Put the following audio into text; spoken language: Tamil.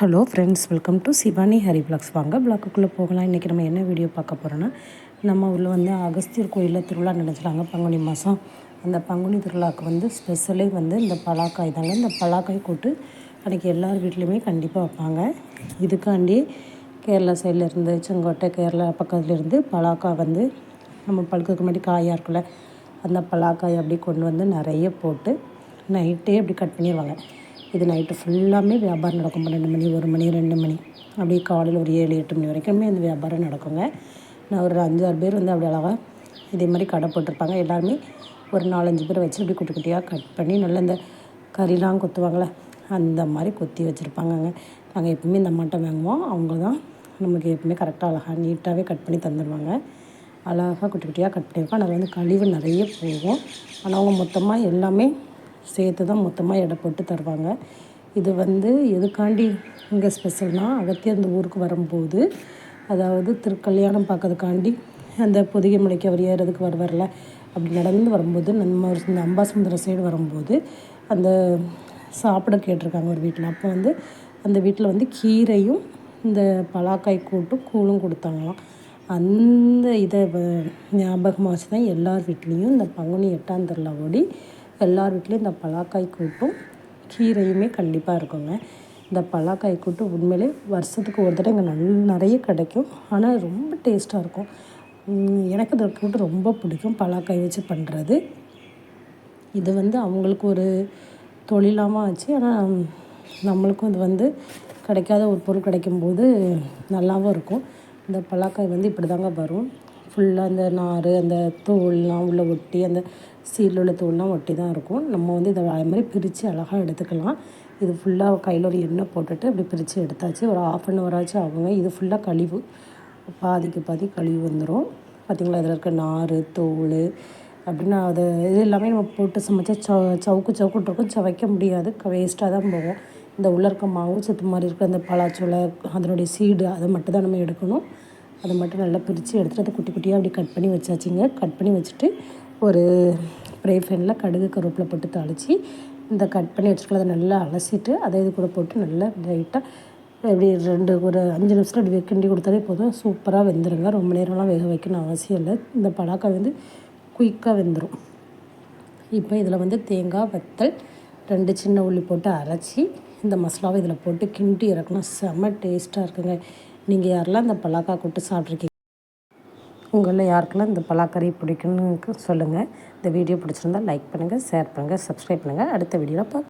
Hello friends, welcome to Shivani Hari blogs. வாங்க பிளாக்குக்குள்ளே போகலாம். இன்றைக்கி நம்ம என்ன வீடியோ பார்க்க போகிறோன்னா, நம்ம ஊரில் வந்து அகஸ்தியர் கோயிலில் திருவிழா நடத்துகிறாங்க பங்குனி மாதம். அந்த பங்குனி திருவிழாவுக்கு வந்து ஸ்பெஷலே வந்து இந்த பலாக்காய் தாங்க. இந்த பலாக்காய் கூட்டு அன்றைக்கி எல்லார் வீட்லேயுமே கண்டிப்பாக வைப்பாங்க. இதுக்காண்டி கேரளா சைட்லேருந்து, செங்கோட்டை கேரளா பக்கத்துலேருந்து பலாக்காய் வந்து நம்ம பழுக்கிறதுக்கு முன்னாடி காயாக இருக்குல்ல, அந்த பலாக்காய் அப்படி கொண்டு வந்து நிறைய போட்டு நைட்டே அப்படி கட் பண்ணிடுவாங்க. இது நைட்டு ஃபுல்லாமே வியாபாரம் நடக்கும். 12 மணி, 1 மணி, 2 மணி, அப்படியே காலையில் ஒரு 7-8 மணி வரைக்குமே அந்த வியாபாரம் நடக்குங்க. நான் ஒரு 5-6 பேர் வந்து அப்படி அழகாக இதே மாதிரி கடை போட்டிருப்பாங்க. எல்லாருமே ஒரு 4-5 பேர் வச்சு அப்படி குட்டி குட்டியாக கட் பண்ணி நல்லா இந்த கறிலாம் கொத்துவாங்களே, அந்த மாதிரி கொத்தி வச்சுருப்பாங்கங்க. நாங்கள் எப்பவுமே இந்த அம்மாட்ட வாங்குவோம். அவங்க தான் நமக்கு எப்பவுமே கரெக்டாக அழகாக நீட்டாகவே கட் பண்ணி தந்துடுவாங்க. அழகாக குட்டி குட்டியாக கட் பண்ணியிருக்கோம். அதில் வந்து கழிவு நிறைய போகும். ஆனால் அவங்க மொத்தமாக எல்லாமே சேர்த்து தான் மொத்தமாக எடை போட்டு தருவாங்க. இது வந்து எதுக்காண்டி இங்கே ஸ்பெஷல்னால், அகத்தியர் அந்த ஊருக்கு வரும்போது, அதாவது திருக்கல்யாணம் பார்க்கறதுக்காண்டி அந்த பொதிகை மலைக்கு அவர் ஏறதுக்கு வருவார்ல, அப்படி நடந்து வரும்போது நம்ம இந்த அம்பாசமுத்திரம் சைடு வரும்போது அந்த சாப்பிட கேட்டிருக்காங்க ஒரு வீட்டில். அப்போ வந்து அந்த வீட்டில் வந்து கீரையும் இந்த பலாக்காய் கூட்டும் கூழும் கொடுத்தாங்களாம். அந்த இதை ஞாபகமாக வச்சு தான் எல்லார் வீட்லேயும் இந்த பங்குனி 8ஆம் திருவிழா ஓடி எல்லார் வீட்லேயும் இந்த பலாக்காய் கூட்டும் கீரையுமே கண்டிப்பாக இருக்குங்க. இந்த பலாக்காய் கூட்டு உண்மையிலே வருஷத்துக்கு ஒரு தடவை இங்கே நிறைய கிடைக்கும். ஆனால் ரொம்ப டேஸ்ட்டாக இருக்கும். எனக்கு இந்த கூட்டு ரொம்ப பிடிக்கும், பலாக்காய் வச்சு பண்ணுறது. இது வந்து அவங்களுக்கு ஒரு தொழிலாகவும் ஆச்சு. ஆனால் நம்மளுக்கும் இது வந்து கிடைக்காத ஒரு பொருள் கிடைக்கும்போது நல்லாவும் இருக்கும். இந்த பலாக்காய் வந்து இப்படி தாங்க வரும். ஃபுல்லாக அந்த நார், அந்த தோல்லாம் உள்ளே ஒட்டி, அந்த சீடில் உள்ள தோல்லாம் ஒட்டி தான் இருக்கும். நம்ம வந்து இதை அது மாதிரி பிரித்து அழகாக எடுத்துக்கலாம். இது ஃபுல்லாக கையில் ஒரு எண்ணெய் போட்டுட்டு அப்படி பிரித்து எடுத்தாச்சு. ஒரு 1/2 hour ஆச்சும் ஆகுங்க. இது ஃபுல்லாக கழிவு, பாதிக்கு பாதி கழிவு வந்துடும். பார்த்திங்களா, இதில் இருக்க நார், தோல் அப்படின்னா அது இது எல்லாமே நம்ம போட்டு சமைச்சா சவுக்குட்டு இருக்கும். சவைக்க முடியாது, வேஸ்ட்டாக தான் போகும். இந்த உள்ளே இருக்க மாவு சத்து மாதிரி இருக்க அந்த பலாச்சோலை, அதனுடைய சீடு, அதை மட்டும் தான் நம்ம எடுக்கணும். அதை மட்டும் நல்லா பிரித்து எடுத்துகிட்டு அதை குட்டி குட்டியாக அப்படி கட் பண்ணி வச்சாச்சுங்க. கட் பண்ணி வச்சுட்டு ஒரு ஃப்ரை பேனில் கடுகு கருவேப்பிலை போட்டு தாளித்து இந்த கட் பண்ணி வச்சுருக்கல அதை நல்லா அலசிட்டு அதை இது கூட போட்டு நல்லா லைட்டாக எப்படி ஒரு 5 நிமிஷத்தில் அப்படி கிண்டி கொடுத்தாலே போதும். சூப்பராக வெந்துடுங்க. ரொம்ப நேரம்லாம் வேக வைக்கணும் அவசியம் இல்லை. இந்த பலாக்காய் வந்து குயிக்காக வெந்துடும். இப்போ இதில் வந்து தேங்காய், வத்தல், 2 சின்ன உள்ளி போட்டு அரைச்சி இந்த மசாலாவை இதில் போட்டு கிண்டி இறக்கணும். செம்ம டேஸ்ட்டாக இருக்குங்க. நீங்கள் யாரெல்லாம் இந்த பலாக்காய் கூட்டு சாப்பிட்ருக்கீங்க? உங்களில் யாருக்கெல்லாம் இந்த பலாக்கறி பிடிக்குன்னு சொல்லுங்கள். இந்த வீடியோ பிடிச்சிருந்தால் லைக் பண்ணுங்கள், ஷேர் பண்ணுங்கள், சப்ஸ்கிரைப் பண்ணுங்கள். அடுத்த வீடியோவில் பார்க்கலாம்.